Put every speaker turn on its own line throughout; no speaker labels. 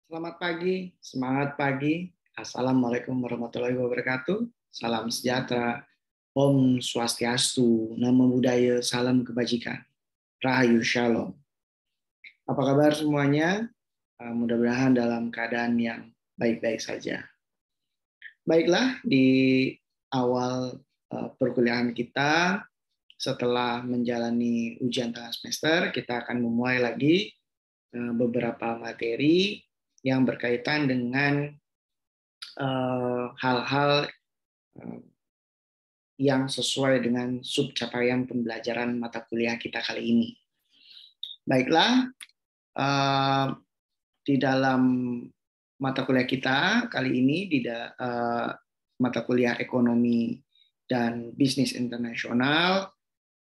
Selamat pagi, semangat pagi. Assalamualaikum warahmatullahi wabarakatuh. Salam sejahtera. Om Swastiastu, Namo Buddhaya, salam kebajikan. Rahayu Shalom. Apa kabar semuanya? Mudah-mudahan dalam keadaan yang baik-baik saja. Baiklah, di awal perkuliahan kita, setelah menjalani ujian tengah semester, kita akan memulai lagi beberapa materi yang berkaitan dengan hal-hal yang sesuai dengan subcapaian pembelajaran mata kuliah kita kali ini. Baiklah, di dalam mata kuliah kita kali ini, di mata kuliah ekonomi dan bisnis internasional,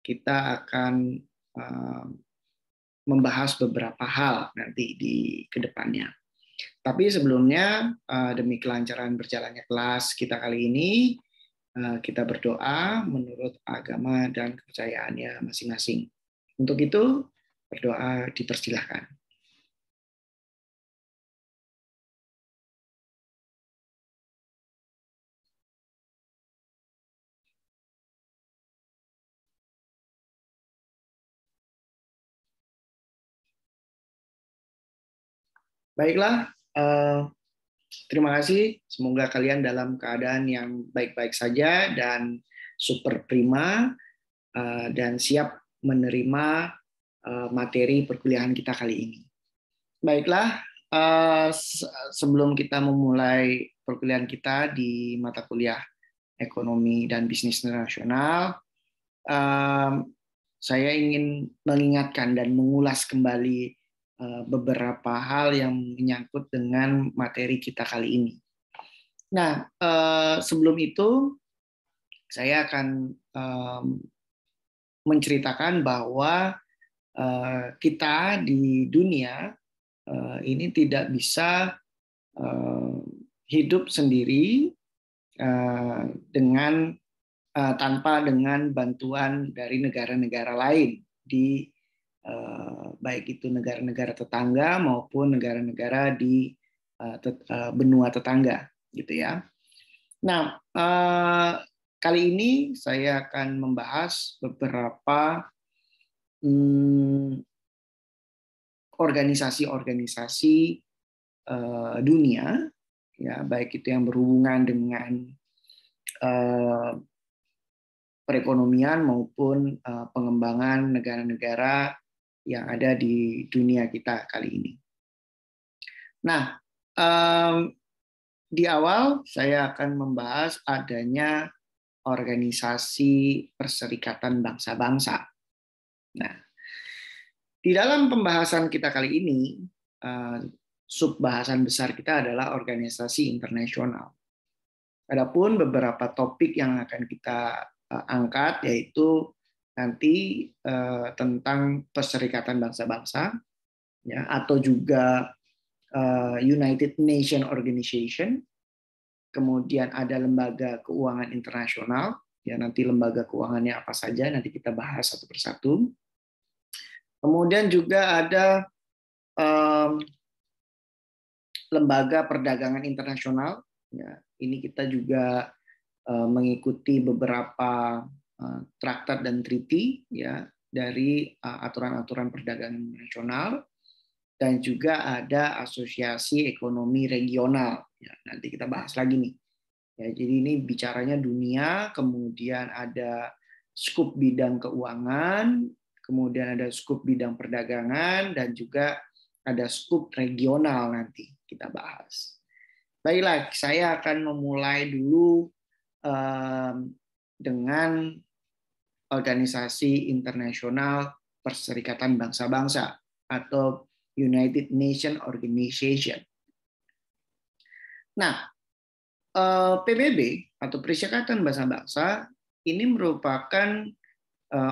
kita akan membahas beberapa hal nanti di kedepannya. Tapi sebelumnya, demi kelancaran berjalannya kelas kita kali ini, kita berdoa menurut agama dan kepercayaannya masing-masing. Untuk itu, berdoa dipersilahkan. Baiklah, terima kasih. Semoga kalian dalam keadaan yang baik-baik saja dan super prima dan siap menerima materi perkuliahan kita kali ini. Baiklah, sebelum kita memulai perkuliahan kita di mata kuliah ekonomi dan bisnis internasional, saya ingin mengingatkan dan mengulas kembali beberapa hal yang menyangkut dengan materi kita kali ini. Nah, sebelum itu saya akan menceritakan bahwa kita di dunia ini tidak bisa hidup sendiri tanpa dengan bantuan dari negara-negara lain di baik itu negara-negara tetangga maupun negara-negara di benua tetangga, gitu ya. Nah, kali ini saya akan membahas beberapa organisasi-organisasi dunia, ya, baik itu yang berhubungan dengan perekonomian maupun pengembangan negara-negara yang ada di dunia kita kali ini. Nah, di awal saya akan membahas adanya organisasi Perserikatan Bangsa-Bangsa. Nah, di dalam pembahasan kita kali ini, subbahasan besar kita adalah organisasi internasional. Adapun beberapa topik yang akan kita angkat yaitu nanti tentang Perserikatan Bangsa-Bangsa, ya, atau juga United Nations Organization. Kemudian ada lembaga keuangan internasional, ya, nanti lembaga keuangannya apa saja nanti kita bahas satu persatu. Kemudian juga ada lembaga perdagangan internasional, ya, ini kita juga mengikuti beberapa traktat dan treaty, ya, dari aturan-aturan perdagangan internasional, dan juga ada asosiasi ekonomi regional, ya, nanti kita bahas lagi nih, ya. Jadi ini bicaranya dunia, kemudian ada skup bidang keuangan, kemudian ada skup bidang perdagangan, dan juga ada skup regional nanti kita bahas. Baiklah, saya akan memulai dulu dengan organisasi internasional Perserikatan Bangsa-Bangsa atau United Nations Organization. Nah, PBB atau Perserikatan Bangsa-Bangsa ini merupakan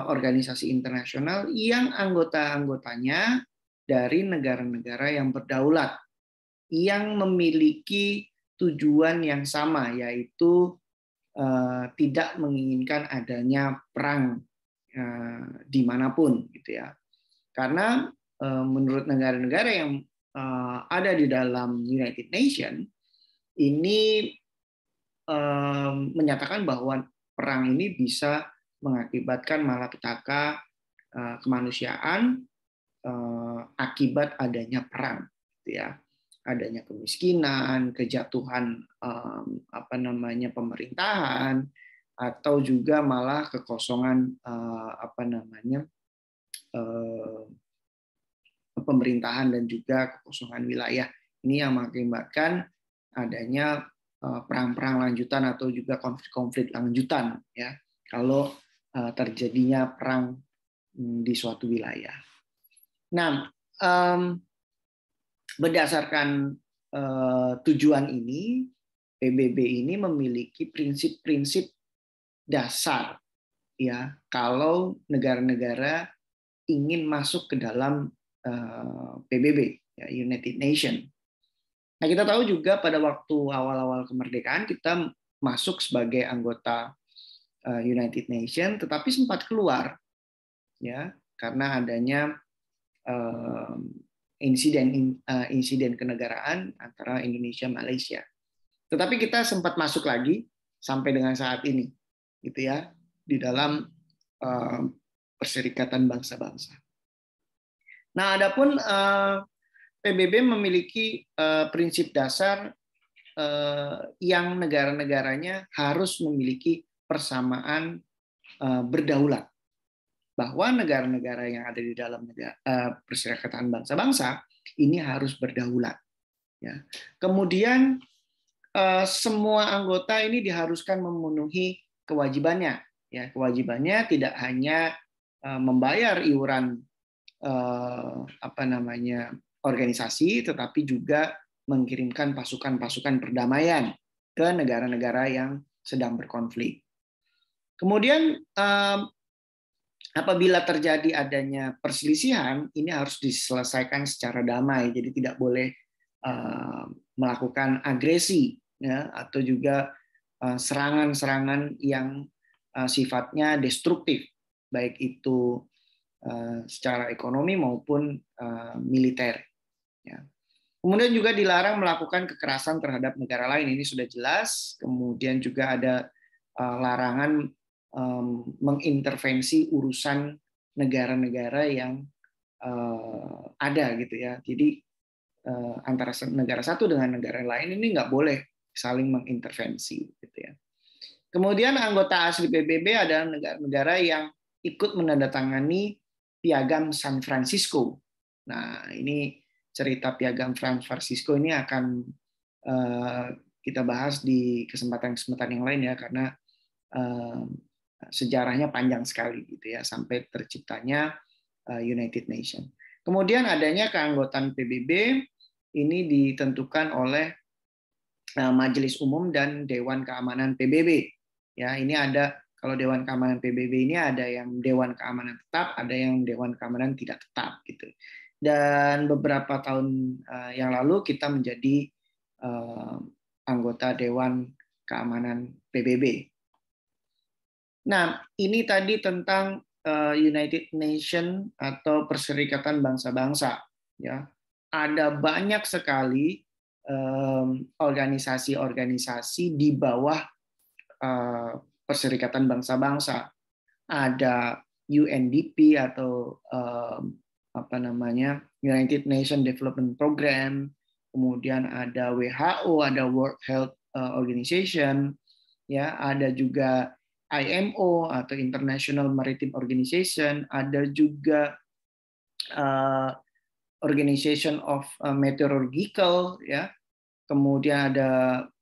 organisasi internasional yang anggota-anggotanya dari negara-negara yang berdaulat, yang memiliki tujuan yang sama, yaitu tidak menginginkan adanya perang dimanapun, gitu ya. Karena menurut negara-negara yang ada di dalam United Nations ini menyatakan bahwa perang ini bisa mengakibatkan malapetaka kemanusiaan akibat adanya perang, gitu ya. Adanya kemiskinan, kejatuhan pemerintahan, atau juga malah kekosongan pemerintahan dan juga kekosongan wilayah. Ini yang mengakibatkan adanya perang-perang lanjutan atau juga konflik-konflik lanjutan, ya, kalau terjadinya perang di suatu wilayah. Nah, berdasarkan tujuan ini, PBB ini memiliki prinsip-prinsip dasar, ya, kalau negara-negara ingin masuk ke dalam PBB, ya, United Nations. Nah, kita tahu juga pada waktu awal-awal kemerdekaan kita masuk sebagai anggota United Nations, tetapi sempat keluar, ya, karena adanya insiden kenegaraan antara Indonesia dan Malaysia. Tetapi kita sempat masuk lagi sampai dengan saat ini, gitu ya, di dalam Perserikatan Bangsa-Bangsa. Nah, adapun PBB memiliki prinsip dasar yang negara-negaranya harus memiliki persamaan berdaulat. Bahwa negara-negara yang ada di dalam Perserikatan Bangsa-Bangsa ini harus berdaulat. Ya. Kemudian semua anggota ini diharuskan memenuhi kewajibannya. Ya, kewajibannya tidak hanya membayar iuran organisasi, tetapi juga mengirimkan pasukan-pasukan perdamaian ke negara-negara yang sedang berkonflik. Kemudian apabila terjadi adanya perselisihan, ini harus diselesaikan secara damai, jadi tidak boleh melakukan agresi, ya, atau juga serangan-serangan yang sifatnya destruktif, baik itu secara ekonomi maupun militer. Ya. Kemudian juga dilarang melakukan kekerasan terhadap negara lain, ini sudah jelas. Kemudian juga ada larangan mengintervensi urusan negara-negara yang ada, gitu ya. Jadi antara negara satu dengan negara lain ini nggak boleh saling mengintervensi, gitu ya. Kemudian anggota asli PBB adalah negara-negara yang ikut menandatangani Piagam San Francisco. Nah, ini cerita Piagam San Francisco ini akan kita bahas di kesempatan-kesempatan yang lain, ya, karena sejarahnya panjang sekali, gitu ya, sampai terciptanya United Nations. Kemudian adanya keanggotaan PBB ini ditentukan oleh Majelis Umum dan Dewan Keamanan PBB. Ya, ini ada, kalau Dewan Keamanan PBB ini ada yang Dewan Keamanan tetap, ada yang Dewan Keamanan tidak tetap, gitu. Dan beberapa tahun yang lalu kita menjadi anggota Dewan Keamanan PBB. Nah, ini tadi tentang United Nations atau Perserikatan Bangsa-Bangsa. Ya, ada banyak sekali organisasi-organisasi di bawah Perserikatan Bangsa-Bangsa. Ada UNDP atau United Nations Development Program, kemudian ada WHO, ada World Health Organization, ya, ada juga IMO atau International Maritime Organization, ada juga Organization of Meteorological, ya, kemudian ada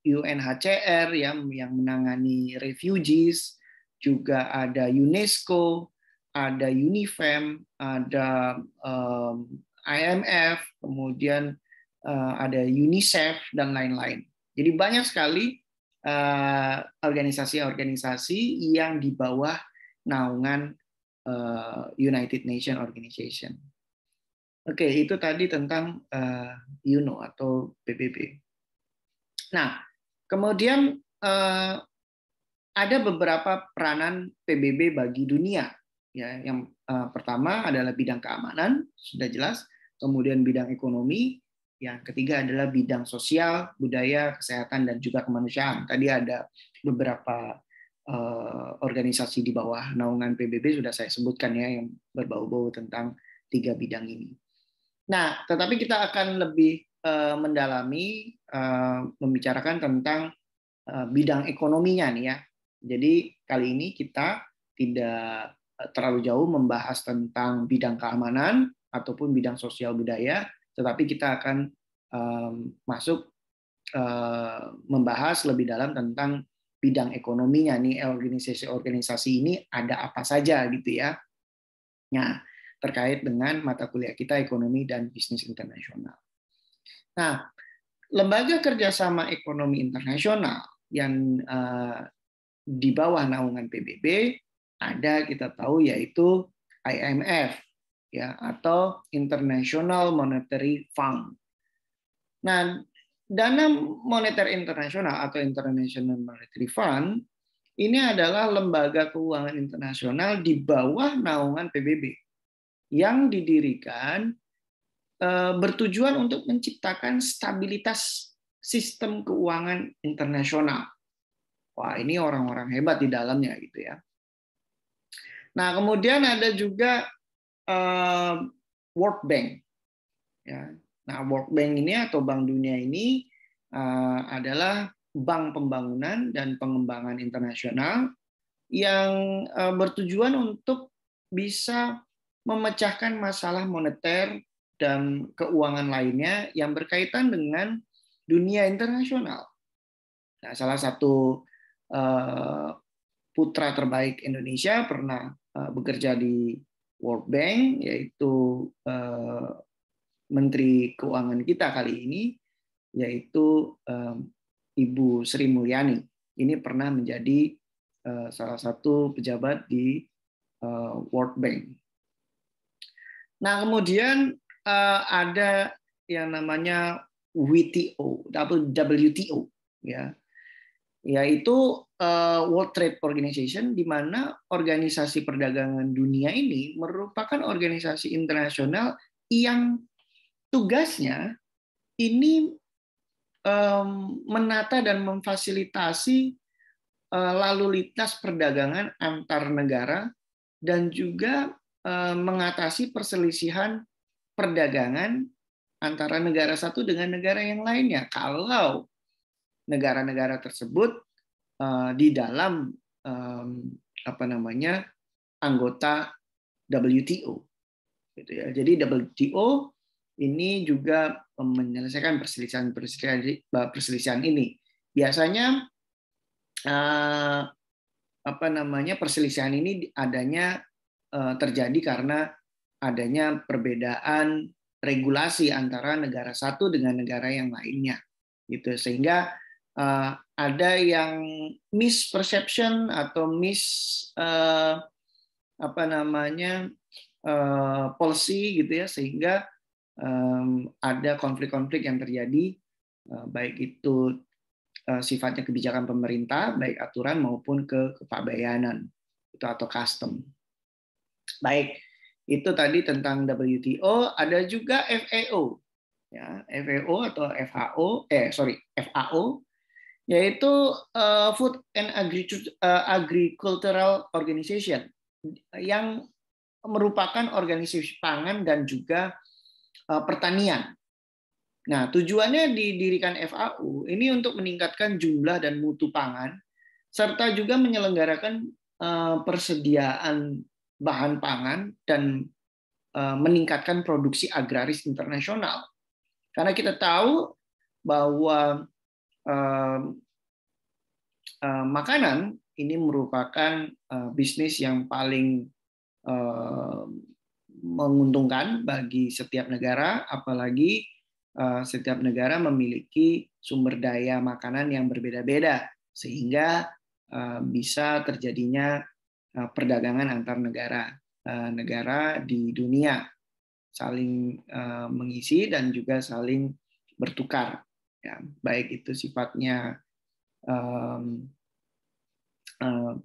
UNHCR yang menangani refugees, juga ada UNESCO, ada UNIFEM, ada IMF, kemudian ada UNICEF dan lain-lain. Jadi banyak sekali organisasi-organisasi yang di bawah naungan United Nations Organization. Oke, itu tadi tentang UNO atau PBB. Nah, kemudian ada beberapa peranan PBB bagi dunia. Ya, yang pertama adalah bidang keamanan, sudah jelas. Kemudian bidang ekonomi, Yang ketiga adalah bidang sosial, budaya, kesehatan, dan juga kemanusiaan. Tadi ada beberapa organisasi di bawah naungan PBB sudah saya sebutkan ya, yang berbau-bau tentang 3 bidang ini. Nah, tetapi kita akan lebih mendalami membicarakan tentang bidang ekonominya nih ya. Jadi kali ini kita tidak terlalu jauh membahas tentang bidang keamanan ataupun bidang sosial budaya, tetapi kita akan masuk membahas lebih dalam tentang bidang ekonominya nih, organisasi-organisasi ini ada apa saja gitu ya. Nah, terkait dengan mata kuliah kita ekonomi dan bisnis internasional. Nah, lembaga kerjasama ekonomi internasional yang di bawah naungan PBB ada, kita tahu, yaitu IMF ya, atau International Monetary Fund. Nah, dana moneter internasional atau International Monetary Fund ini adalah lembaga keuangan internasional di bawah naungan PBB yang didirikan bertujuan untuk menciptakan stabilitas sistem keuangan internasional. Wah, ini orang-orang hebat di dalamnya gitu ya. Nah, kemudian ada juga World Bank. Ya. Nah, World Bank ini atau Bank Dunia ini adalah bank pembangunan dan pengembangan internasional yang bertujuan untuk bisa memecahkan masalah moneter dan keuangan lainnya yang berkaitan dengan dunia internasional. Nah, salah satu putra terbaik Indonesia pernah bekerja di World Bank, yaitu Menteri Keuangan kita kali ini, yaitu Ibu Sri Mulyani. Ini pernah menjadi salah satu pejabat di World Bank. Nah, kemudian ada yang namanya WTO, ya, yaitu World Trade Organization, di mana organisasi perdagangan dunia ini merupakan organisasi internasional yang tugasnya ini menata dan memfasilitasi lalu lintas perdagangan antar negara dan juga mengatasi perselisihan perdagangan antara negara satu dengan negara yang lainnya kalau negara-negara tersebut di dalam anggota WTO, gitu ya. Jadi WTO ini juga menyelesaikan perselisihan ini. Biasanya perselisihan ini adanya terjadi karena adanya perbedaan regulasi antara negara satu dengan negara yang lainnya, gitu. Sehingga ada yang misperception atau policy, gitu ya, sehingga ada konflik-konflik yang terjadi, baik itu sifatnya kebijakan pemerintah, baik aturan maupun kepabeanan itu atau custom. Baik, itu tadi tentang WTO. Ada juga FAO, ya, FAO, yaitu Food and Agricultural Organization, yang merupakan organisasi pangan dan juga pertanian. Nah, tujuannya didirikan FAO ini untuk meningkatkan jumlah dan mutu pangan, serta juga menyelenggarakan persediaan bahan pangan dan meningkatkan produksi agraris internasional. Karena kita tahu bahwa makanan ini merupakan bisnis yang paling menguntungkan bagi setiap negara, apalagi setiap negara memiliki sumber daya makanan yang berbeda-beda, sehingga bisa terjadinya perdagangan antar negara di dunia, saling mengisi dan juga saling bertukar, ya, baik itu sifatnya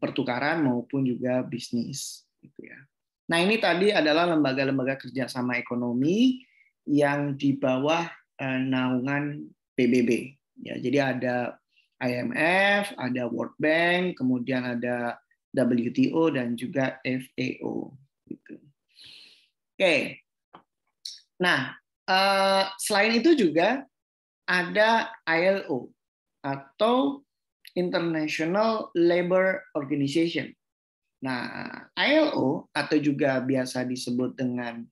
pertukaran maupun juga bisnis, gitu ya. Nah, ini tadi adalah lembaga-lembaga kerjasama ekonomi yang di bawah naungan PBB. Ya, jadi ada IMF, ada World Bank, kemudian ada WTO dan juga FAO. Gitu. Oke. Nah, selain itu juga ada ILO atau International Labour Organization. Nah, ILO atau juga biasa disebut dengan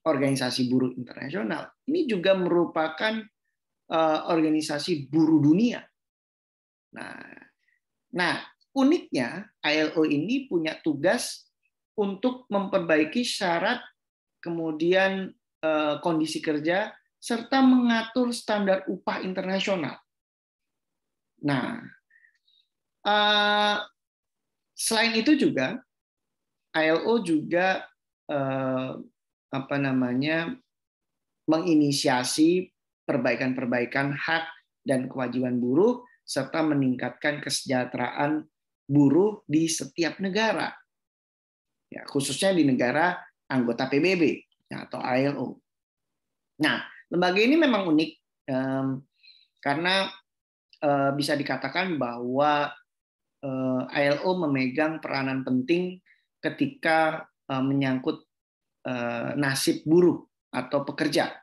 Organisasi Buruh Internasional ini juga merupakan organisasi buruh dunia. Nah, uniknya ILO ini punya tugas untuk memperbaiki syarat, kemudian kondisi kerja, serta mengatur standar upah internasional. Nah, selain itu juga ILO juga menginisiasi perbaikan-perbaikan hak dan kewajiban buruh serta meningkatkan kesejahteraan buruh di setiap negara. Ya, khususnya di negara anggota PBB ya, atau ILO. Nah, lembaga ini memang unik karena bisa dikatakan bahwa ILO memegang peranan penting ketika menyangkut nasib buruh atau pekerja,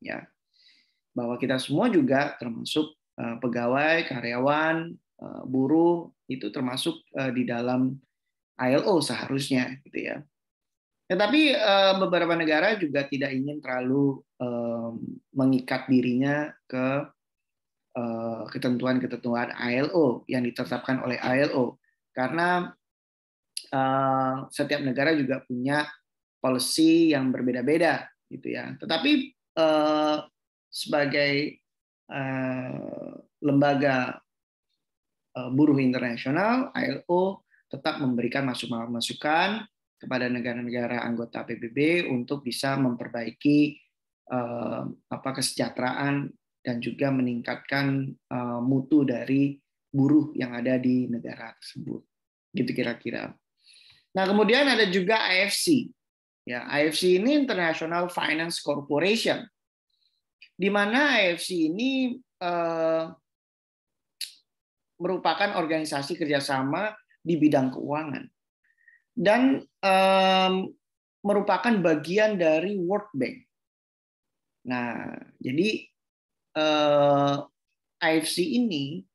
ya, bahwa kita semua juga termasuk pegawai, karyawan, buruh itu termasuk di dalam ILO seharusnya, gitu ya. Tetapi beberapa negara juga tidak ingin terlalu mengikat dirinya ke ketentuan-ketentuan ILO yang ditetapkan oleh ILO, karena setiap negara juga punya policy yang berbeda-beda, gitu ya. Tetapi sebagai lembaga buruh internasional, ILO tetap memberikan masukan kepada negara-negara anggota PBB untuk bisa memperbaiki kesejahteraan dan juga meningkatkan mutu dari buruh yang ada di negara tersebut. Gitu kira-kira. Nah, kemudian ada juga IFC. Ya, IFC ini International Finance Corporation, di mana IFC ini merupakan organisasi kerjasama di bidang keuangan dan merupakan bagian dari World Bank. Nah, jadi IFC ini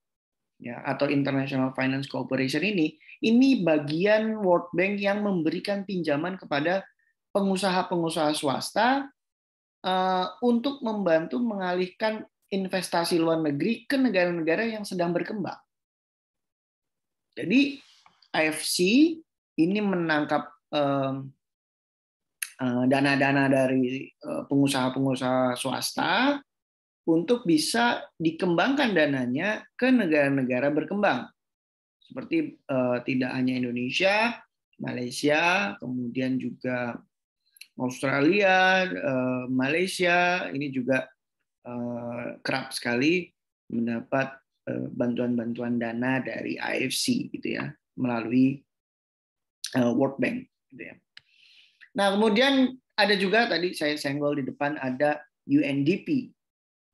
ya, atau International Finance Corporation ini bagian World Bank yang memberikan pinjaman kepada pengusaha-pengusaha swasta untuk membantu mengalihkan investasi luar negeri ke negara-negara yang sedang berkembang. Jadi IFC ini menangkap dana-dana dari pengusaha-pengusaha swasta untuk bisa dikembangkan dananya ke negara-negara berkembang. Seperti tidak hanya Indonesia, Malaysia, kemudian juga Australia, Malaysia, ini juga kerap sekali mendapat bantuan-bantuan dana dari IFC, gitu ya, melalui World Bank, gitu ya. Nah, kemudian ada juga tadi saya senggol di depan ada UNDP.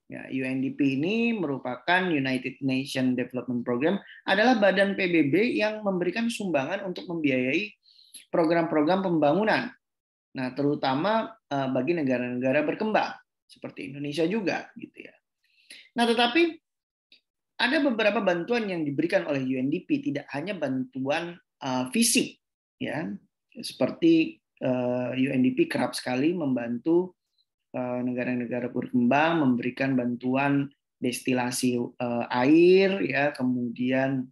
Ya, UNDP ini merupakan United Nations Development Program, adalah badan PBB yang memberikan sumbangan untuk membiayai program-program pembangunan. Nah, terutama bagi negara-negara berkembang seperti Indonesia juga, gitu ya. Nah, tetapi ada beberapa bantuan yang diberikan oleh UNDP, tidak hanya bantuan fisik, ya, seperti UNDP kerap sekali membantu negara-negara berkembang memberikan bantuan destilasi air, ya, kemudian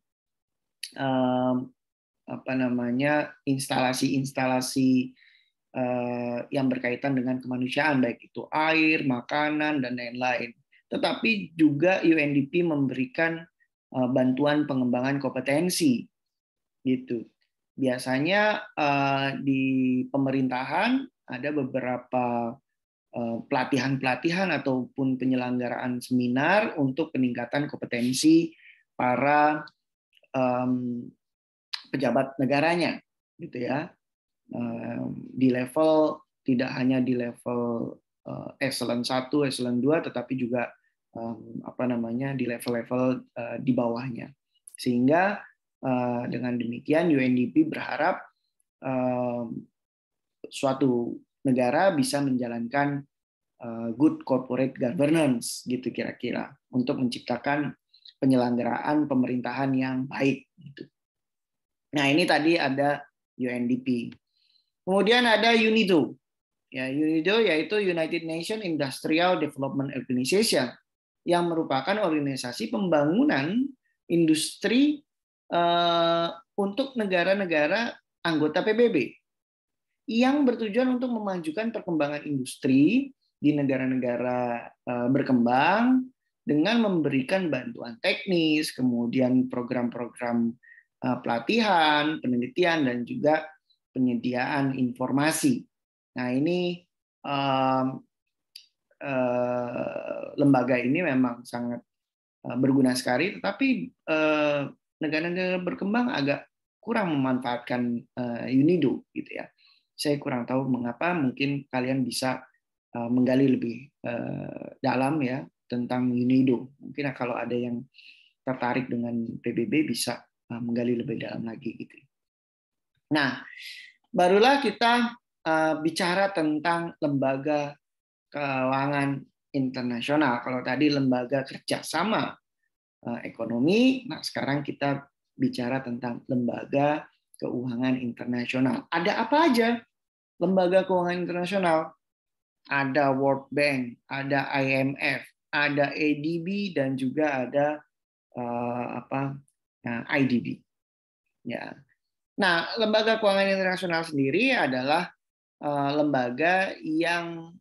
instalasi-instalasi yang berkaitan dengan kemanusiaan, baik itu air, makanan, dan lain-lain. Tetapi juga UNDP memberikan bantuan pengembangan kompetensi, gitu. Biasanya di pemerintahan ada beberapa pelatihan-pelatihan ataupun penyelenggaraan seminar untuk peningkatan kompetensi para pejabat negaranya, gitu ya, di level tidak hanya di level eselon 1, eselon 2, tetapi juga di level-level di bawahnya. Sehingga dengan demikian UNDP berharap suatu negara bisa menjalankan good corporate governance gitu kira-kira untuk menciptakan penyelenggaraan pemerintahan yang baik gitu. Nah, ini tadi ada UNDP. Kemudian ada UNIDO. Ya, UNIDO yaitu United Nations Industrial Development Organization yang merupakan organisasi pembangunan industri untuk negara-negara anggota PBB yang bertujuan untuk memajukan perkembangan industri di negara-negara berkembang dengan memberikan bantuan teknis, kemudian program-program pelatihan, penelitian, dan juga penyediaan informasi. Nah, ini lembaga ini memang sangat berguna sekali, tetapi negara-negara berkembang agak kurang memanfaatkan UNIDO, gitu ya. Saya kurang tahu mengapa, mungkin kalian bisa menggali lebih dalam ya tentang UNIDO. Mungkin kalau ada yang tertarik dengan PBB bisa menggali lebih dalam lagi gitu. Nah, barulah kita bicara tentang lembaga keuangan internasional. Kalau tadi lembaga kerjasama ekonomi, nah sekarang kita bicara tentang lembaga keuangan internasional. Ada apa aja lembaga keuangan internasional? Ada World Bank, ada IMF, ada ADB, dan juga ada IDB. Ya. Nah, lembaga keuangan internasional sendiri adalah lembaga yang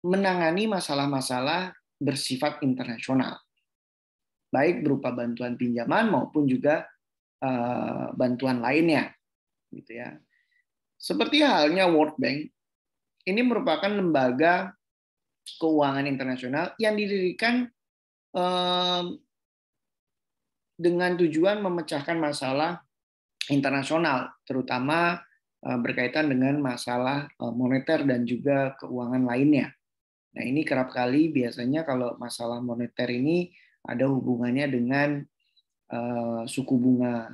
menangani masalah-masalah bersifat internasional, baik berupa bantuan pinjaman maupun juga bantuan lainnya, gitu ya. Seperti halnya World Bank, ini merupakan lembaga keuangan internasional yang didirikan dengan tujuan memecahkan masalah internasional, terutama berkaitan dengan masalah moneter dan juga keuangan lainnya. Nah, ini kerap kali biasanya kalau masalah moneter ini ada hubungannya dengan suku bunga,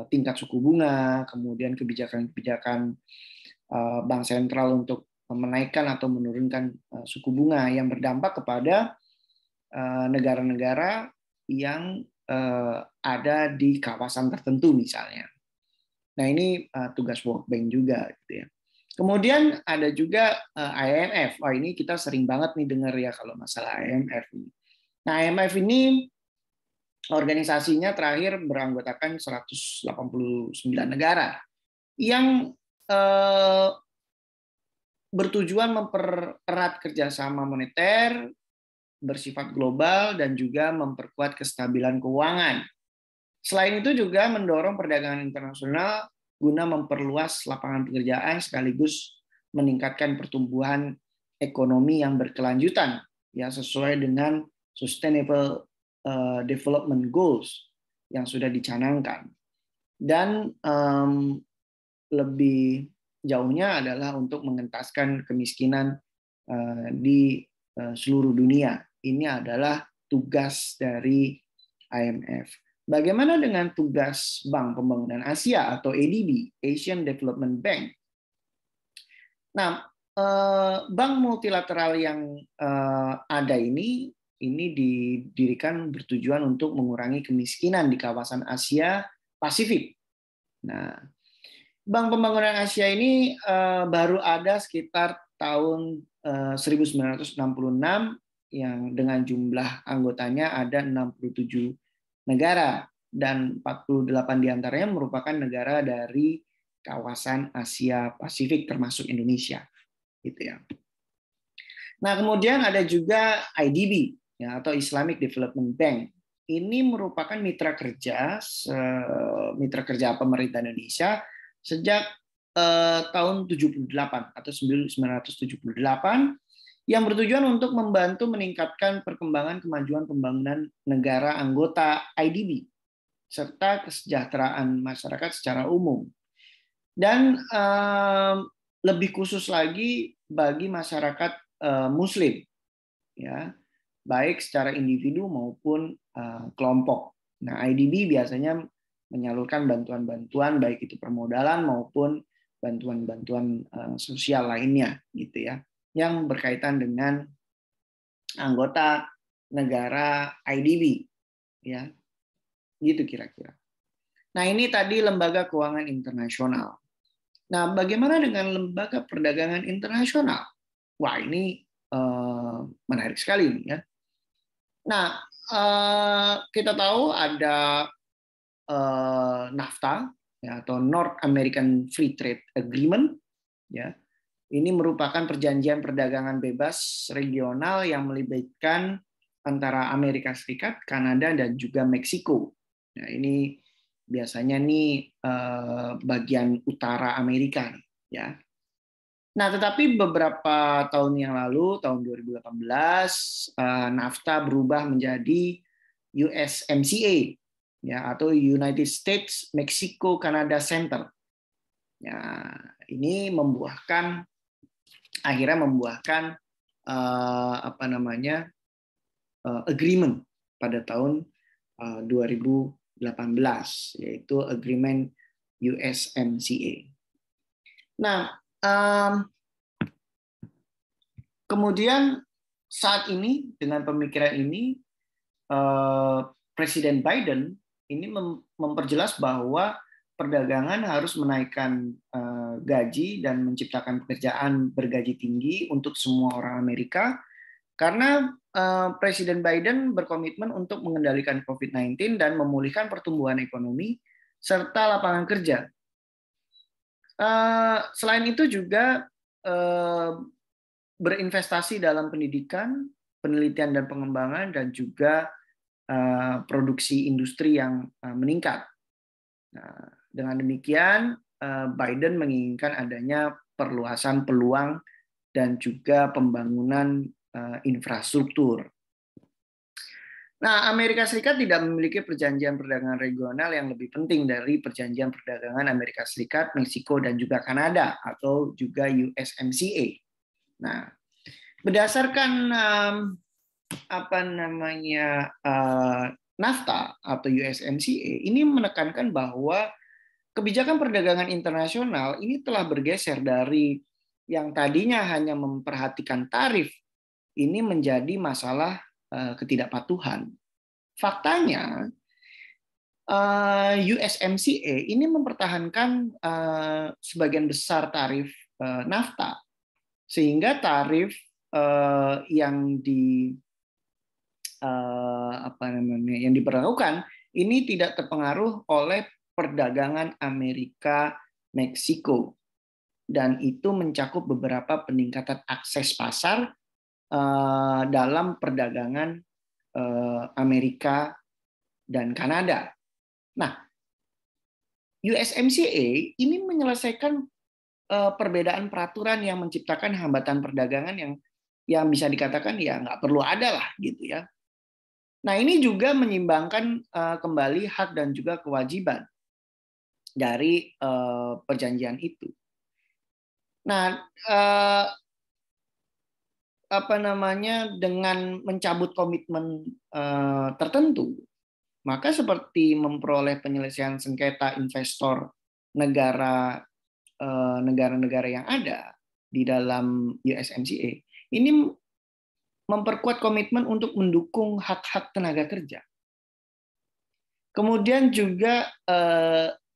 tingkat suku bunga, kemudian kebijakan-kebijakan bank sentral untuk menaikkan atau menurunkan suku bunga yang berdampak kepada negara-negara yang ada di kawasan tertentu misalnya. Nah, ini tugas World Bank juga gitu ya. Kemudian ada juga IMF. Wah, ini kita sering banget nih dengar ya kalau masalah IMF ini. Nah, IMF ini organisasinya terakhir beranggotakan 189 negara yang bertujuan mempererat kerjasama moneter bersifat global dan juga memperkuat kestabilan keuangan. Selain itu juga mendorong perdagangan internasional guna memperluas lapangan pekerjaan sekaligus meningkatkan pertumbuhan ekonomi yang berkelanjutan ya sesuai dengan Sustainable Development Goals yang sudah dicanangkan. Dan lebih jauhnya adalah untuk mengentaskan kemiskinan di seluruh dunia. Ini adalah tugas dari IMF. Bagaimana dengan tugas Bank Pembangunan Asia atau ADB, Asian Development Bank? Nah, bank multilateral yang ada ini didirikan bertujuan untuk mengurangi kemiskinan di kawasan Asia Pasifik. Nah, Bank Pembangunan Asia ini baru ada sekitar tahun 1966 yang dengan jumlah anggotanya ada 67 negara dan 48 diantaranya merupakan negara dari kawasan Asia Pasifik termasuk Indonesia, gitu ya. Nah, kemudian ada juga IDB ya, atau Islamic Development Bank. Ini merupakan mitra kerja pemerintah Indonesia sejak tahun 78 atau 1978 yang bertujuan untuk membantu meningkatkan perkembangan kemajuan pembangunan negara anggota IDB serta kesejahteraan masyarakat secara umum. Dan lebih khusus lagi bagi masyarakat Muslim, ya, baik secara individu maupun kelompok. Nah, IDB biasanya menyalurkan bantuan-bantuan baik itu permodalan maupun bantuan-bantuan sosial lainnya, gitu ya, yang berkaitan dengan anggota negara IDB, ya, gitu kira-kira. Nah, ini tadi lembaga keuangan internasional. Nah, bagaimana dengan lembaga perdagangan internasional? Wah, ini menarik sekali nih, ya. Nah, kita tahu ada NAFTA, ya, atau North American Free Trade Agreement, ya. Ini merupakan perjanjian perdagangan bebas regional yang melibatkan antara Amerika Serikat, Kanada, dan juga Meksiko. Nah, ini biasanya nih bagian utara Amerika, ya. Nah, tetapi beberapa tahun yang lalu, tahun 2018, NAFTA berubah menjadi USMCA, ya, atau United States Mexico Canada Center. Ya, ini akhirnya membuahkan agreement pada tahun 2018, yaitu agreement USMCA. Nah, kemudian saat ini dengan pemikiran ini Presiden Biden ini memperjelas bahwa perdagangan harus menaikkan gaji dan menciptakan pekerjaan bergaji tinggi untuk semua orang Amerika, karena Presiden Biden berkomitmen untuk mengendalikan COVID-19 dan memulihkan pertumbuhan ekonomi serta lapangan kerja. Selain itu juga berinvestasi dalam pendidikan, penelitian dan pengembangan, dan juga produksi industri yang meningkat. Nah, dengan demikian, Biden menginginkan adanya perluasan peluang dan juga pembangunan infrastruktur. Nah, Amerika Serikat tidak memiliki perjanjian perdagangan regional yang lebih penting dari perjanjian perdagangan Amerika Serikat, Meksiko, dan juga Kanada, atau juga USMCA. Nah, berdasarkan NAFTA atau USMCA ini menekankan bahwa kebijakan perdagangan internasional ini telah bergeser dari yang tadinya hanya memperhatikan tarif ini menjadi masalah ketidakpatuhan. Faktanya USMCA ini mempertahankan sebagian besar tarif NAFTA, sehingga tarif yang diberlakukan ini tidak terpengaruh oleh perdagangan Amerika-Meksiko, dan itu mencakup beberapa peningkatan akses pasar dalam perdagangan Amerika dan Kanada. Nah, USMCA ini menyelesaikan perbedaan peraturan yang menciptakan hambatan perdagangan yang bisa dikatakan ya nggak perlu ada lah, gitu ya. Nah, ini juga menyimbangkan kembali hak dan juga kewajiban dari perjanjian itu. Nah, dengan mencabut komitmen tertentu, maka seperti memperoleh penyelesaian sengketa investor negara-negara yang ada di dalam USMCA, ini memperkuat komitmen untuk mendukung hak-hak tenaga kerja. Kemudian juga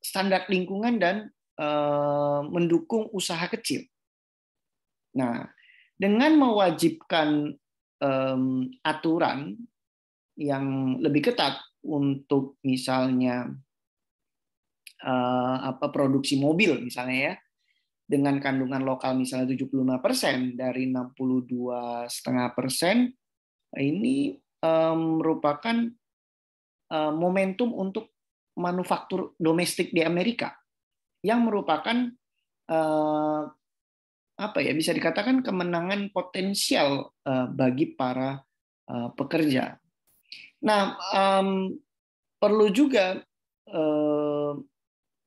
standar lingkungan dan mendukung usaha kecil. Nah, dengan mewajibkan aturan yang lebih ketat untuk misalnya produksi mobil misalnya, ya, dengan kandungan lokal misalnya 75% dari 62,5%, ini merupakan momentum untuk manufaktur domestik di Amerika yang merupakan bisa dikatakan kemenangan potensial bagi para pekerja. Nah, perlu juga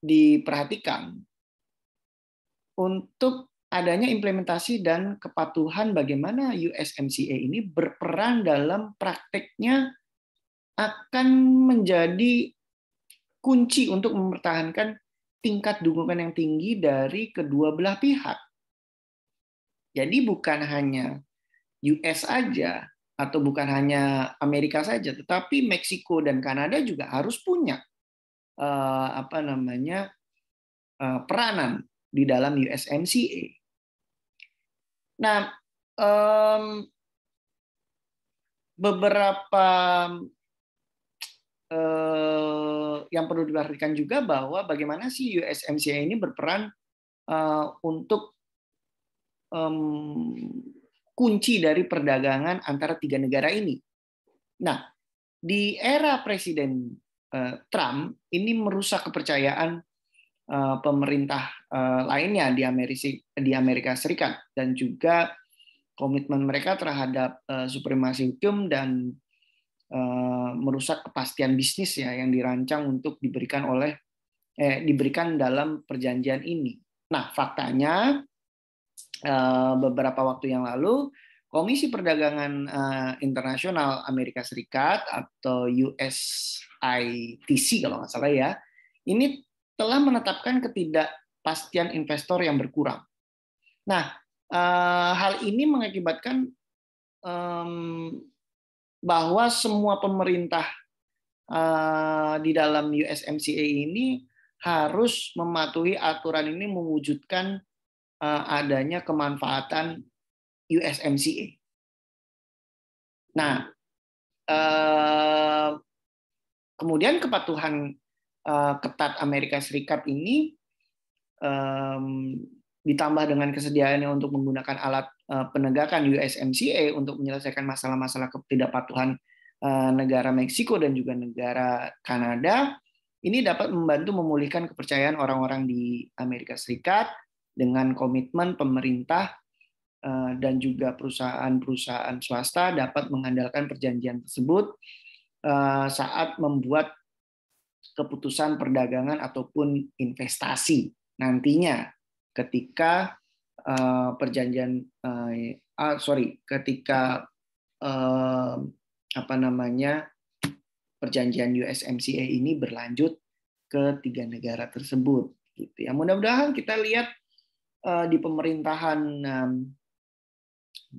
diperhatikan untuk adanya implementasi dan kepatuhan bagaimana USMCA ini berperan dalam prakteknya akan menjadi kunci untuk mempertahankan tingkat dukungan yang tinggi dari kedua belah pihak. Jadi bukan hanya US saja atau bukan hanya Amerika saja, tetapi Meksiko dan Kanada juga harus punya peranan di dalam USMCA. Nah, beberapa yang perlu diperhatikan juga bahwa bagaimana sih USMCA ini berperan untuk kunci dari perdagangan antara tiga negara ini. Nah, di era Presiden Trump ini merusak kepercayaan pemerintah lainnya di Amerika Serikat dan juga komitmen mereka terhadap supremasi hukum dan merusak kepastian bisnis ya yang dirancang untuk diberikan dalam perjanjian ini. Nah, faktanya beberapa waktu yang lalu Komisi Perdagangan Internasional Amerika Serikat atau USITC kalau nggak salah ya, ini telah menetapkan ketidakpastian investor yang berkurang. Nah, hal ini mengakibatkan bahwa semua pemerintah di dalam USMCA ini harus mematuhi aturan ini mewujudkan adanya kemanfaatan USMCA. Nah, kemudian kepatuhan ketat Amerika Serikat ini ditambah dengan kesediaannya untuk menggunakan alat penegakan USMCA untuk menyelesaikan masalah-masalah ketidakpatuhan negara Meksiko dan juga negara Kanada, ini dapat membantu memulihkan kepercayaan orang-orang di Amerika Serikat dengan komitmen pemerintah dan juga perusahaan-perusahaan swasta dapat mengandalkan perjanjian tersebut saat membuat keputusan perdagangan ataupun investasi nantinya ketika perjanjian USMCA ini berlanjut ke tiga negara tersebut gitu ya. Mudah-mudahan kita lihat di pemerintahan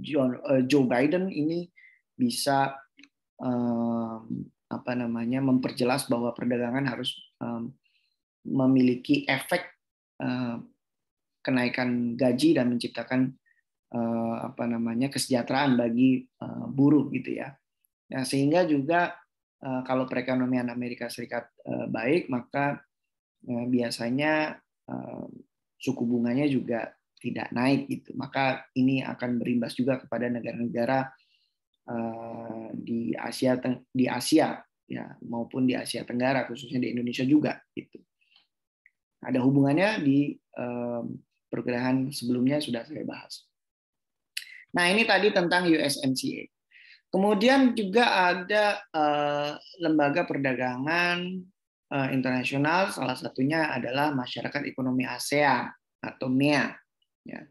Joe Biden ini bisa memperjelas bahwa perdagangan harus memiliki efek kenaikan gaji dan menciptakan kesejahteraan bagi buruh gitu ya. Nah, sehingga juga kalau perekonomian Amerika Serikat baik, maka biasanya suku bunganya juga tidak naik gitu. Maka ini akan berimbas juga kepada negara-negara di Asia ya maupun di Asia Tenggara, khususnya di Indonesia juga gitu. Ada hubungannya di perkuliahan sebelumnya sudah saya bahas. Nah, ini tadi tentang USMCA. Kemudian juga ada lembaga perdagangan internasional, salah satunya adalah Masyarakat Ekonomi ASEAN atau MEA. Ya.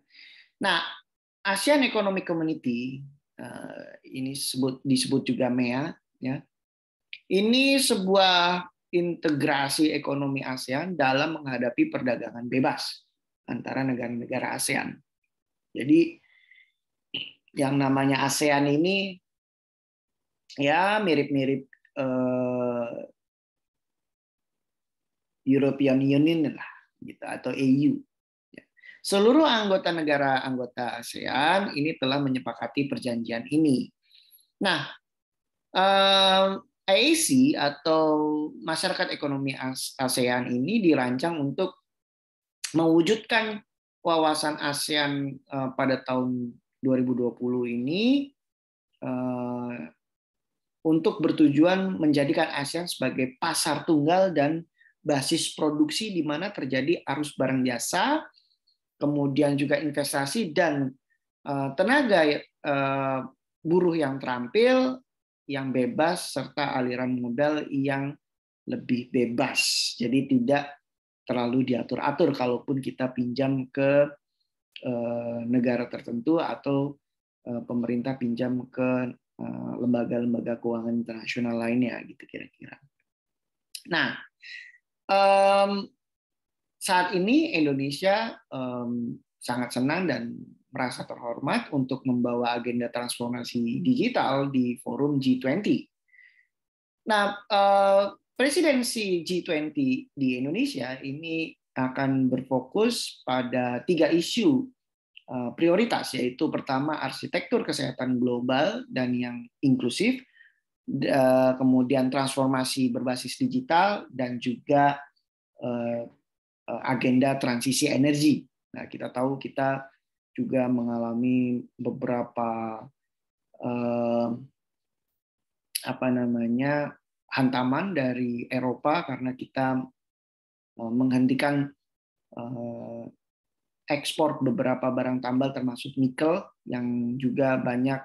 Nah, ASEAN Economic Community ini disebut juga MEA. Ya. Ini sebuah integrasi ekonomi ASEAN dalam menghadapi perdagangan bebas antara negara-negara ASEAN. Jadi yang namanya ASEAN ini ya mirip-mirip European Union lah, gitu, atau EU. Seluruh negara anggota ASEAN ini telah menyepakati perjanjian ini. Nah, AEC atau Masyarakat Ekonomi ASEAN ini dirancang untuk mewujudkan wawasan ASEAN pada tahun 2020 ini untuk bertujuan menjadikan ASEAN sebagai pasar tunggal dan basis produksi di mana terjadi arus barang jasa, kemudian juga investasi dan tenaga buruh yang terampil, yang bebas, serta aliran modal yang lebih bebas. Jadi tidak terlalu diatur-atur kalaupun kita pinjam ke negara tertentu atau pemerintah pinjam ke lembaga-lembaga keuangan internasional lainnya gitu kira-kira. Nah, saat ini Indonesia sangat senang dan merasa terhormat untuk membawa agenda transformasi digital di forum G20. Nah, presidensi G20 di Indonesia ini akan berfokus pada 3 isu prioritas, yaitu pertama arsitektur kesehatan global dan yang inklusif, kemudian transformasi berbasis digital, dan juga agenda transisi energi. Nah, kita tahu kita juga mengalami beberapa hantaman dari Eropa karena kita menghentikan ekspor beberapa barang tambang termasuk nikel yang juga banyak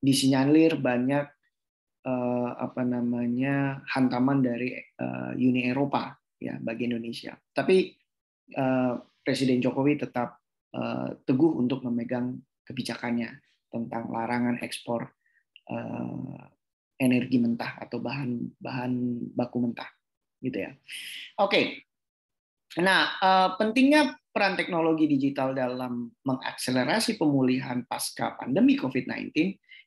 disinyalir banyak hantaman dari Uni Eropa ya bagi Indonesia. Tapi Presiden Jokowi tetap teguh untuk memegang kebijakannya tentang larangan ekspor energi mentah atau bahan baku mentah gitu ya. Oke. Nah, pentingnya peran teknologi digital dalam mengakselerasi pemulihan pasca pandemi COVID-19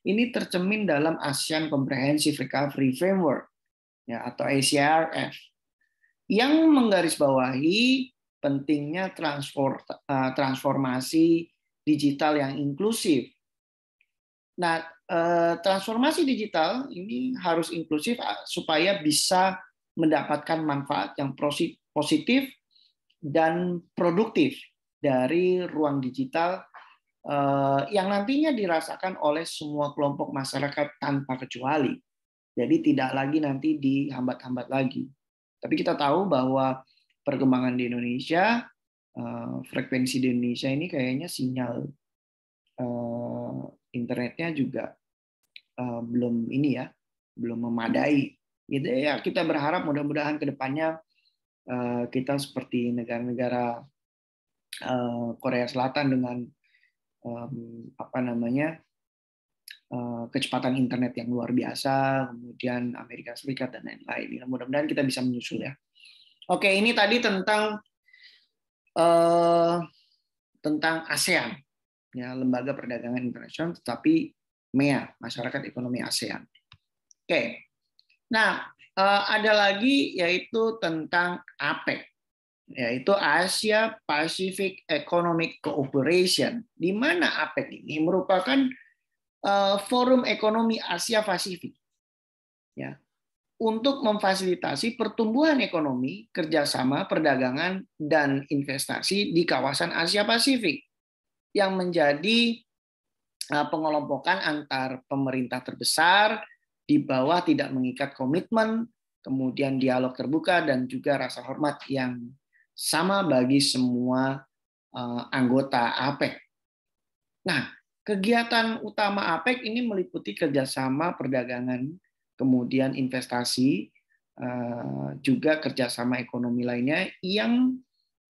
ini tercermin dalam ASEAN Comprehensive Recovery Framework ya, atau ACRF yang menggarisbawahi pentingnya transformasi digital yang inklusif. Nah, transformasi digital ini harus inklusif supaya bisa mendapatkan manfaat yang positif dan produktif dari ruang digital yang nantinya dirasakan oleh semua kelompok masyarakat tanpa kecuali. Jadi tidak lagi nanti dihambat-hambat lagi. Tapi kita tahu bahwa perkembangan di Indonesia, frekuensi di Indonesia ini kayaknya sinyal internetnya juga belum memadai. Gitu ya, kita berharap mudah-mudahan ke depannya kita seperti negara-negara Korea Selatan dengan kecepatan internet yang luar biasa, kemudian Amerika Serikat dan lain-lain. Mudah-mudahan kita bisa menyusul ya. Oke, ini tadi tentang ASEAN, ya, Lembaga Perdagangan Internasional, tetapi MEA, Masyarakat Ekonomi ASEAN. Oke, nah ada lagi yaitu tentang APEC, yaitu Asia Pacific Economic Cooperation, di mana APEC ini merupakan forum ekonomi Asia Pasifik, ya, untuk memfasilitasi pertumbuhan ekonomi, kerjasama, perdagangan, dan investasi di kawasan Asia Pasifik, yang menjadi pengelompokan antar pemerintah terbesar di bawah tidak mengikat komitmen, kemudian dialog terbuka, dan juga rasa hormat yang sama bagi semua anggota APEC. Nah, kegiatan utama APEC ini meliputi kerjasama perdagangan, kemudian investasi, juga kerjasama ekonomi lainnya yang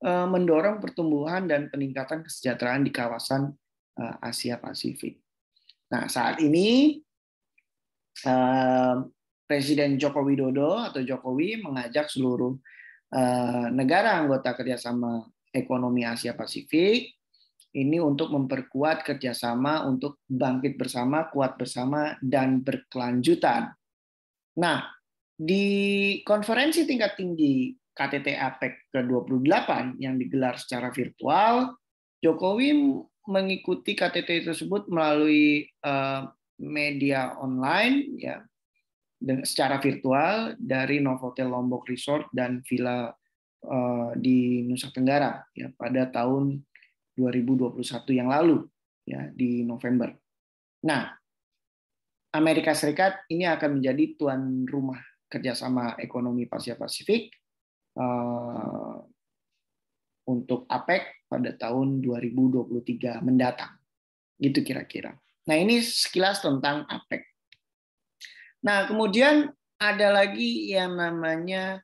mendorong pertumbuhan dan peningkatan kesejahteraan di kawasan Asia Pasifik. Nah, saat ini Presiden Joko Widodo atau Jokowi mengajak seluruh negara anggota kerjasama ekonomi Asia Pasifik ini untuk memperkuat kerjasama untuk bangkit bersama, kuat bersama, dan berkelanjutan. Nah, di konferensi tingkat tinggi KTT APEC ke-28 yang digelar secara virtual, Jokowi mengikuti KTT tersebut melalui media online, ya, secara virtual dari Novotel Lombok Resort dan Villa di Nusa Tenggara, ya, pada tahun 2021 yang lalu, ya, di November. Nah, Amerika Serikat ini akan menjadi tuan rumah kerjasama ekonomi Asia Pasifik untuk APEC pada tahun 2023 mendatang. Gitu kira-kira. Nah, ini sekilas tentang APEC. Nah, kemudian ada lagi yang namanya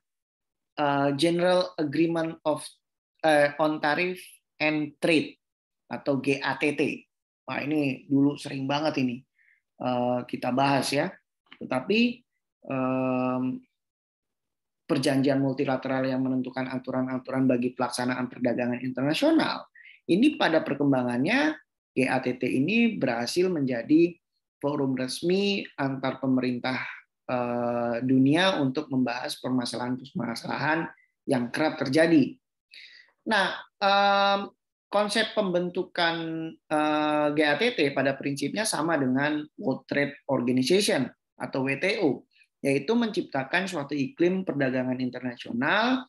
General Agreement on Tariff and Trade atau GATT. Wah, ini dulu sering banget ini kita bahas ya. Tetapi perjanjian multilateral yang menentukan aturan-aturan bagi pelaksanaan perdagangan internasional, ini pada perkembangannya GATT ini berhasil menjadi forum resmi antar pemerintah dunia untuk membahas permasalahan-permasalahan yang kerap terjadi. Nah, konsep pembentukan GATT pada prinsipnya sama dengan World Trade Organization atau WTO, yaitu menciptakan suatu iklim perdagangan internasional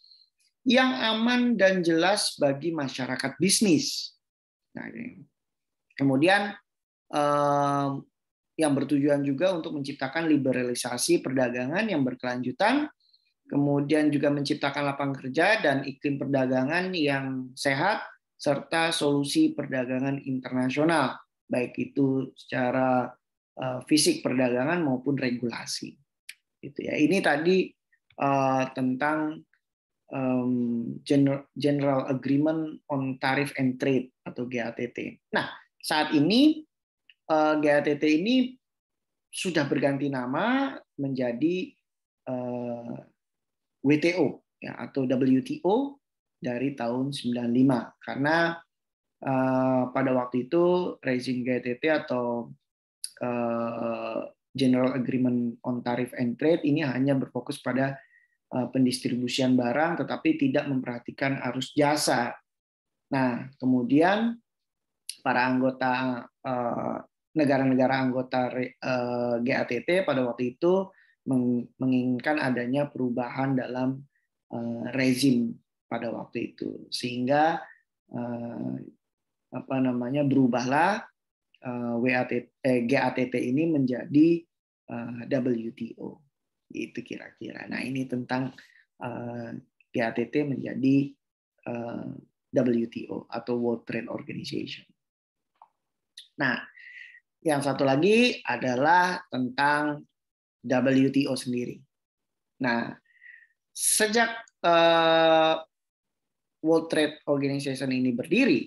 yang aman dan jelas bagi masyarakat bisnis. Nah, kemudian yang bertujuan juga untuk menciptakan liberalisasi perdagangan yang berkelanjutan, kemudian juga menciptakan lapangan kerja dan iklim perdagangan yang sehat, serta solusi perdagangan internasional, baik itu secara fisik perdagangan maupun regulasi. Gitu ya. Ini tadi tentang General Agreement on Tariff and Trade atau GATT. Nah, saat ini GATT ini sudah berganti nama menjadi WTO ya, atau WTO dari tahun 95, karena pada waktu itu rezim GATT atau General Agreement on Tariff and Trade ini hanya berfokus pada pendistribusian barang, tetapi tidak memperhatikan arus jasa. Nah, kemudian para anggota negara-negara anggota GATT pada waktu itu menginginkan adanya perubahan dalam rezim pada waktu itu, sehingga berubahlah GATT ini menjadi WTO, itu kira-kira. Nah, ini tentang GATT menjadi WTO atau World Trade Organization. Nah, yang satu lagi adalah tentang WTO sendiri. Nah, sejak World Trade Organization ini berdiri,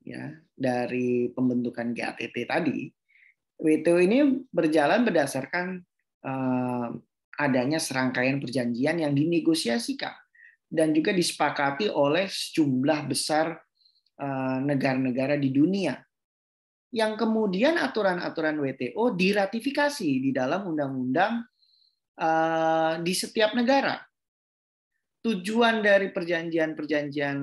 ya, dari pembentukan GATT tadi, WTO ini berjalan berdasarkan adanya serangkaian perjanjian yang dinegosiasikan dan juga disepakati oleh sejumlah besar negara-negara di dunia, yang kemudian aturan-aturan WTO diratifikasi di dalam undang-undang di setiap negara. Tujuan dari perjanjian-perjanjian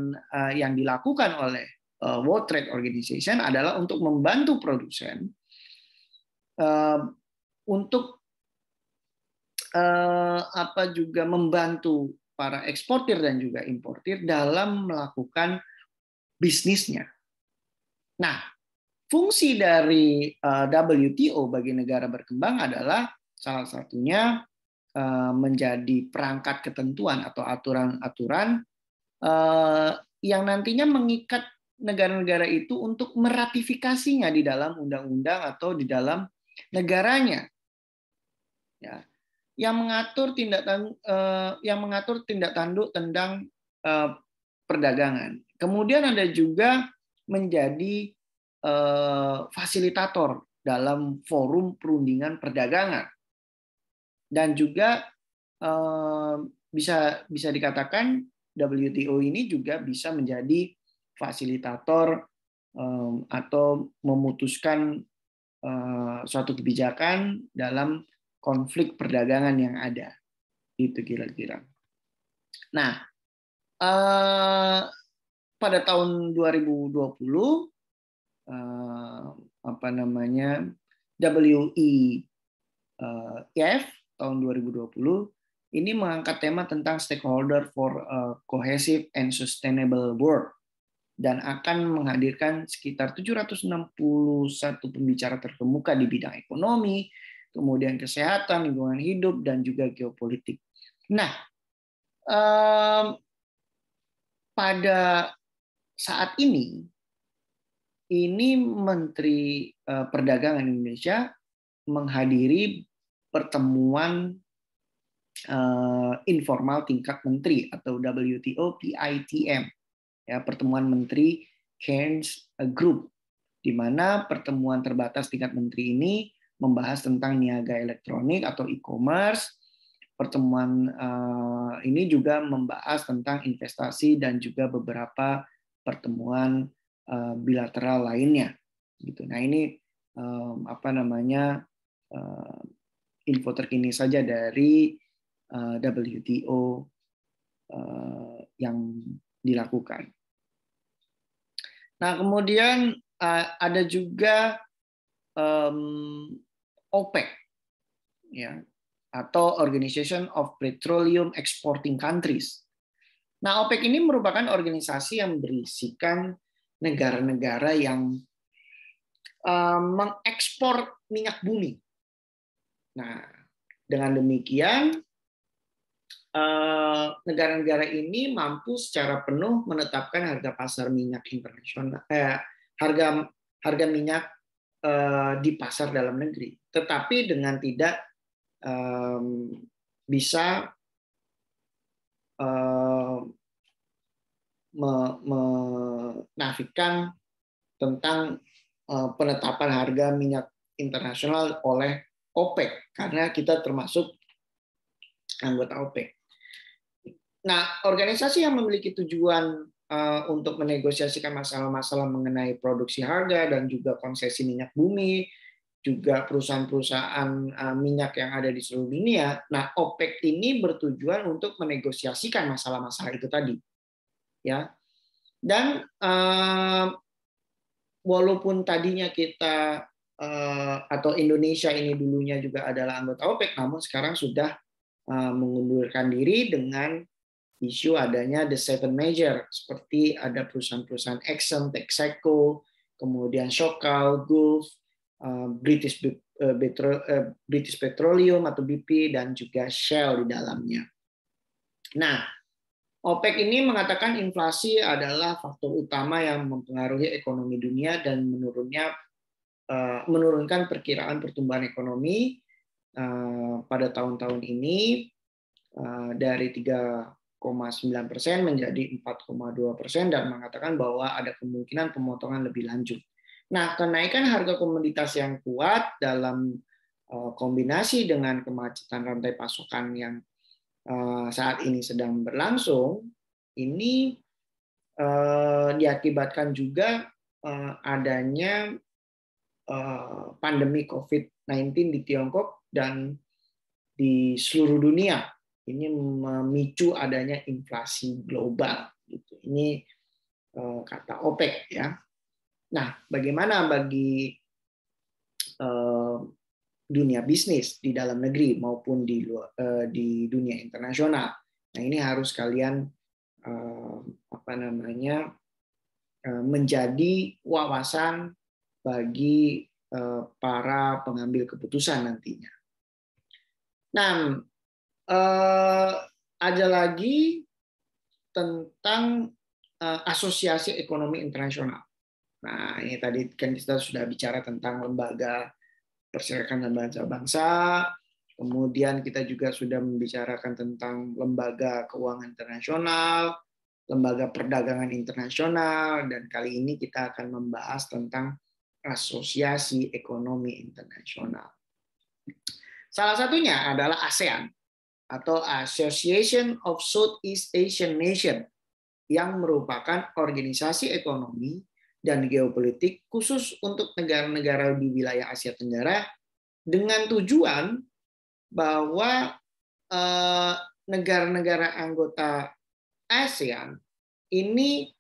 yang dilakukan oleh World Trade Organization adalah untuk membantu produsen untuk juga membantu para eksportir dan juga importir dalam melakukan bisnisnya. Nah, fungsi dari WTO bagi negara berkembang adalah salah satunya menjadi perangkat ketentuan atau aturan-aturan yang nantinya mengikat negara-negara itu untuk meratifikasinya di dalam undang-undang atau di dalam negaranya, ya, yang mengatur tindak tanduk tentang perdagangan. Kemudian ada juga menjadi fasilitator dalam forum perundingan perdagangan, dan juga bisa dikatakan WTO ini juga bisa menjadi fasilitator atau memutuskan suatu kebijakan dalam konflik perdagangan yang ada. Itu kira-kira. Nah, pada tahun 2020 WEF tahun 2020 ini mengangkat tema tentang stakeholder for a cohesive and sustainable world, dan akan menghadirkan sekitar 761 pembicara terkemuka di bidang ekonomi, kemudian kesehatan, lingkungan hidup, dan juga geopolitik. Nah, pada saat ini Menteri Perdagangan Indonesia menghadiri pertemuan informal tingkat menteri atau WTO PITM, ya, pertemuan menteri Cairns Group, di mana pertemuan terbatas tingkat menteri ini membahas tentang niaga elektronik atau e-commerce. Pertemuan ini juga membahas tentang investasi dan juga beberapa pertemuan bilateral lainnya. Gitu. Nah ini info terkini saja dari WTO yang dilakukan. Nah kemudian ada juga OPEC, ya, atau Organization of Petroleum Exporting Countries. Nah, OPEC ini merupakan organisasi yang berisikan negara-negara yang mengekspor minyak bumi. Nah, dengan demikian negara-negara ini mampu secara penuh menetapkan harga pasar minyak internasional, harga minyak di pasar dalam negeri, tetapi dengan tidak bisa menafikan tentang penetapan harga minyak internasional oleh OPEC, karena kita termasuk anggota OPEC. Nah, organisasi yang memiliki tujuan untuk menegosiasikan masalah-masalah mengenai produksi harga dan juga konsesi minyak bumi, juga perusahaan-perusahaan minyak yang ada di seluruh dunia. Nah, OPEC ini bertujuan untuk menegosiasikan masalah-masalah itu tadi, ya. Dan walaupun tadinya kita atau Indonesia ini dulunya juga adalah anggota OPEC, namun sekarang sudah mengundurkan diri dengan isu adanya the seven major, seperti ada perusahaan-perusahaan Exxon, Texaco, kemudian Shell, Gulf, British Petroleum atau BP, dan juga Shell di dalamnya. Nah, OPEC ini mengatakan inflasi adalah faktor utama yang mempengaruhi ekonomi dunia dan menurunkan perkiraan pertumbuhan ekonomi pada tahun-tahun ini dari 3,9% menjadi 4,2%, dan mengatakan bahwa ada kemungkinan pemotongan lebih lanjut. Nah, kenaikan harga komoditas yang kuat dalam kombinasi dengan kemacetan rantai pasokan yang saat ini sedang berlangsung, ini diakibatkan juga adanya pandemi COVID-19 di Tiongkok dan di seluruh dunia. Ini memicu adanya inflasi global. Ini kata OPEC, ya. Nah, bagaimana bagi dunia bisnis di dalam negeri maupun di dunia internasional? Nah, ini harus kalian menjadi wawasan bagi para pengambil keputusan nantinya. Nah, ada lagi tentang asosiasi ekonomi internasional. Nah, ini tadi kan kita sudah bicara tentang lembaga perserikatan bangsa-bangsa, kemudian kita juga sudah membicarakan tentang lembaga keuangan internasional, lembaga perdagangan internasional, dan kali ini kita akan membahas tentang asosiasi ekonomi internasional. Salah satunya adalah ASEAN, atau Association of Southeast Asian Nations, yang merupakan organisasi ekonomi dan geopolitik khusus untuk negara-negara di wilayah Asia Tenggara, dengan tujuan bahwa negara-negara anggota ASEAN ini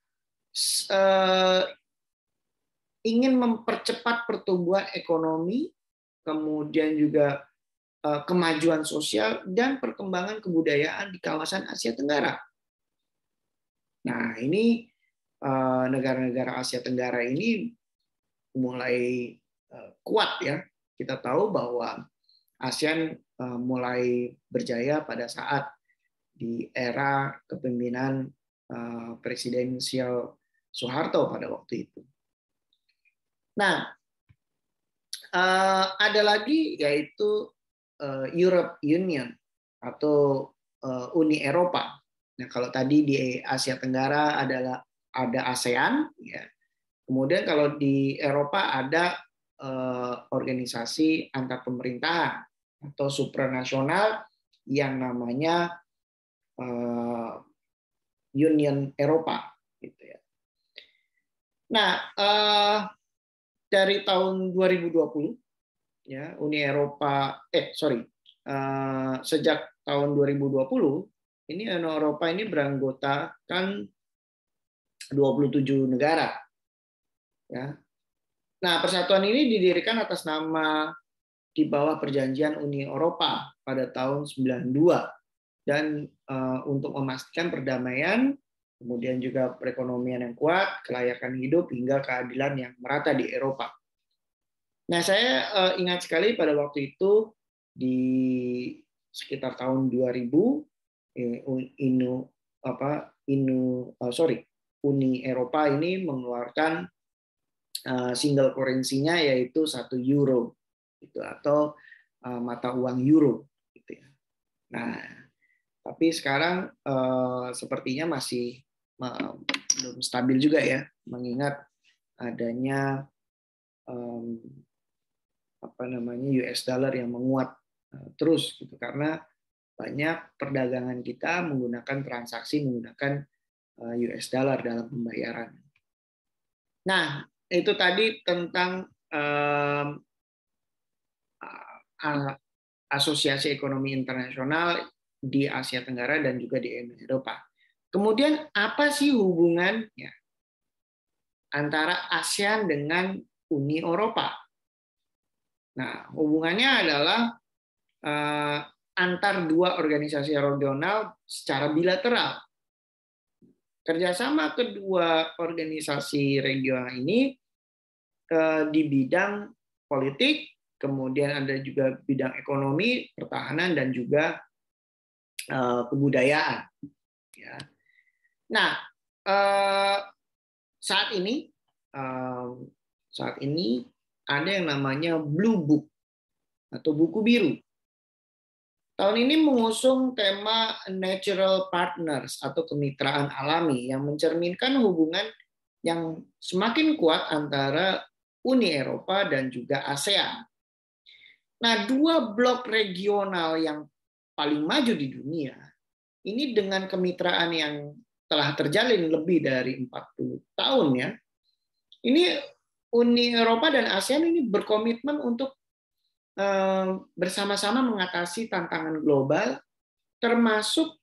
ingin mempercepat pertumbuhan ekonomi, kemudian juga kemajuan sosial dan perkembangan kebudayaan di kawasan Asia Tenggara. Nah, ini negara-negara Asia Tenggara ini mulai kuat, ya. Kita tahu bahwa ASEAN mulai berjaya pada saat di era kepemimpinan presidensial Soeharto pada waktu itu. Nah, ada lagi yaitu Europe Union atau Uni Eropa. Nah, kalau tadi di Asia Tenggara ada ASEAN, ya. Kemudian kalau di Eropa ada organisasi antar pemerintahan atau supranasional yang namanya Union Eropa, gitu ya. Nah, dari tahun 2020 ya Uni Eropa sejak tahun 2020 ini Uni Eropa ini beranggotakan 27 negara ya. Nah, persatuan ini didirikan atas nama di bawah Perjanjian Uni Eropa pada tahun 92 dan untuk memastikan perdamaian, kemudian juga perekonomian yang kuat, kelayakan hidup hingga keadilan yang merata di Eropa. Nah, saya ingat sekali pada waktu itu di sekitar tahun 2000 Uni Eropa ini mengeluarkan single currency-nya yaitu 1 euro gitu, atau mata uang euro gitu ya. Nah, tapi sekarang sepertinya masih belum stabil juga ya, mengingat adanya US dollar yang menguat terus gitu, karena banyak perdagangan kita menggunakan transaksi menggunakan US dollar dalam pembayaran. Nah, itu tadi tentang Asosiasi Ekonomi Internasional di Asia Tenggara dan juga di Eropa. Kemudian apa sih hubungannya antara ASEAN dengan Uni Eropa? Nah, hubungannya adalah antar dua organisasi regional secara bilateral. Kerjasama kedua organisasi regional ini di bidang politik, kemudian ada juga bidang ekonomi, pertahanan, dan juga kebudayaan. Ya. Nah, saat ini ada yang namanya Blue Book atau buku biru. Tahun ini mengusung tema Natural Partners atau kemitraan alami yang mencerminkan hubungan yang semakin kuat antara Uni Eropa dan juga ASEAN. Nah, dua blok regional yang paling maju di dunia ini dengan kemitraan yang telah terjalin lebih dari 40 tahun ya. Ini Uni Eropa dan ASEAN ini berkomitmen untuk bersama-sama mengatasi tantangan global termasuk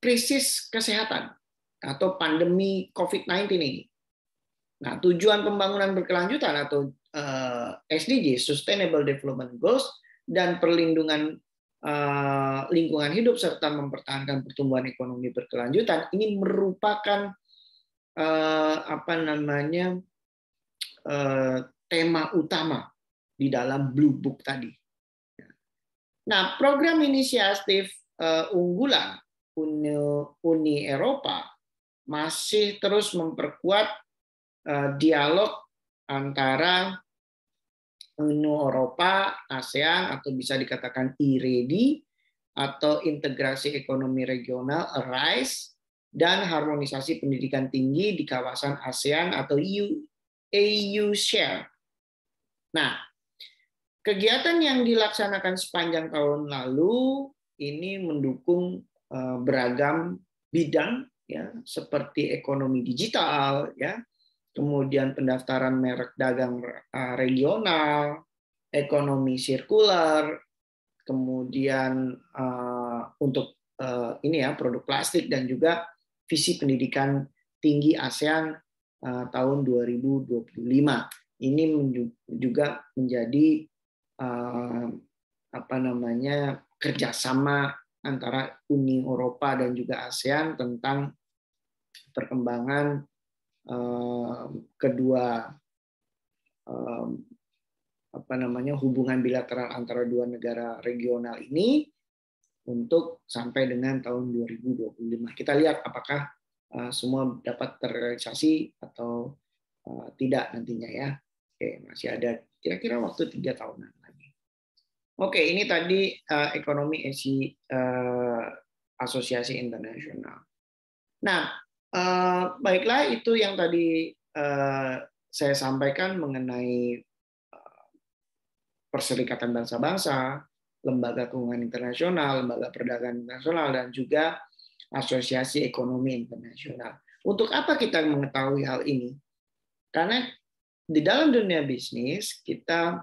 krisis kesehatan atau pandemi COVID-19 ini. Nah, tujuan pembangunan berkelanjutan atau SDG, Sustainable Development Goals, dan perlindungan lingkungan hidup serta mempertahankan pertumbuhan ekonomi berkelanjutan ini merupakan tema utama di dalam Blue Book tadi. Nah, program inisiatif unggulan Uni Eropa masih terus memperkuat dialog antara Uni Eropa, ASEAN, atau bisa dikatakan IREDI, atau Integrasi Ekonomi Regional, ARISE, dan harmonisasi pendidikan tinggi di kawasan ASEAN atau EU Share. Nah, kegiatan yang dilaksanakan sepanjang tahun lalu ini mendukung beragam bidang ya, seperti ekonomi digital ya, kemudian pendaftaran merek dagang regional, ekonomi sirkular, kemudian untuk produk plastik, dan juga visi pendidikan tinggi ASEAN tahun 2025. Ini juga menjadi kerjasama antara Uni Eropa dan juga ASEAN tentang perkembangan kedua hubungan bilateral antara dua negara regional ini untuk sampai dengan tahun 2025. Kita lihat apakah semua dapat terrealisasi atau tidak nantinya ya. Oke, masih ada kira-kira waktu 3 tahunan lagi. Oke, ini tadi ekonomi Asosiasi Internasional. Nah, baiklah, itu yang tadi saya sampaikan mengenai Perserikatan Bangsa-Bangsa, Lembaga Keuangan Internasional, Lembaga Perdagangan Internasional, dan juga Asosiasi Ekonomi Internasional. Untuk apa kita mengetahui hal ini? Karena di dalam dunia bisnis, kita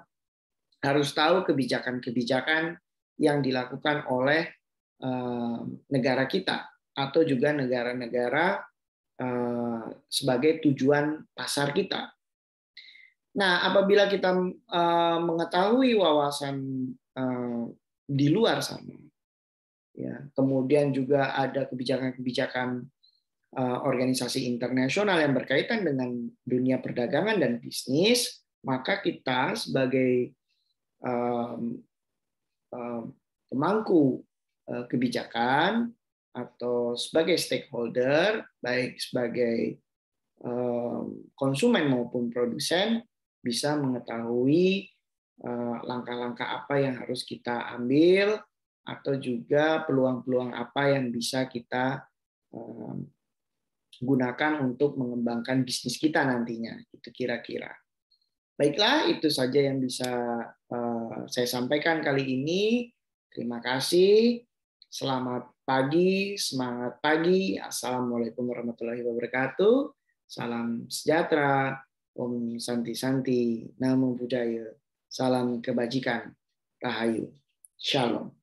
harus tahu kebijakan-kebijakan yang dilakukan oleh negara kita atau juga negara-negara sebagai tujuan pasar kita. Nah, apabila kita mengetahui wawasan di luar sana, ya, kemudian juga ada kebijakan-kebijakan organisasi internasional yang berkaitan dengan dunia perdagangan dan bisnis, maka kita sebagai pemangku kebijakan atau sebagai stakeholder, baik sebagai konsumen maupun produsen, bisa mengetahui langkah-langkah apa yang harus kita ambil atau juga peluang-peluang apa yang bisa kita gunakan untuk mengembangkan bisnis kita nantinya. Itu kira-kira. Baiklah, itu saja yang bisa saya sampaikan kali ini. Terima kasih. Selamat pagi, semangat pagi. Assalamualaikum warahmatullahi wabarakatuh. Salam sejahtera. Om Santi Santi, Namo Buddhaya, salam kebajikan, Rahayu, Shalom.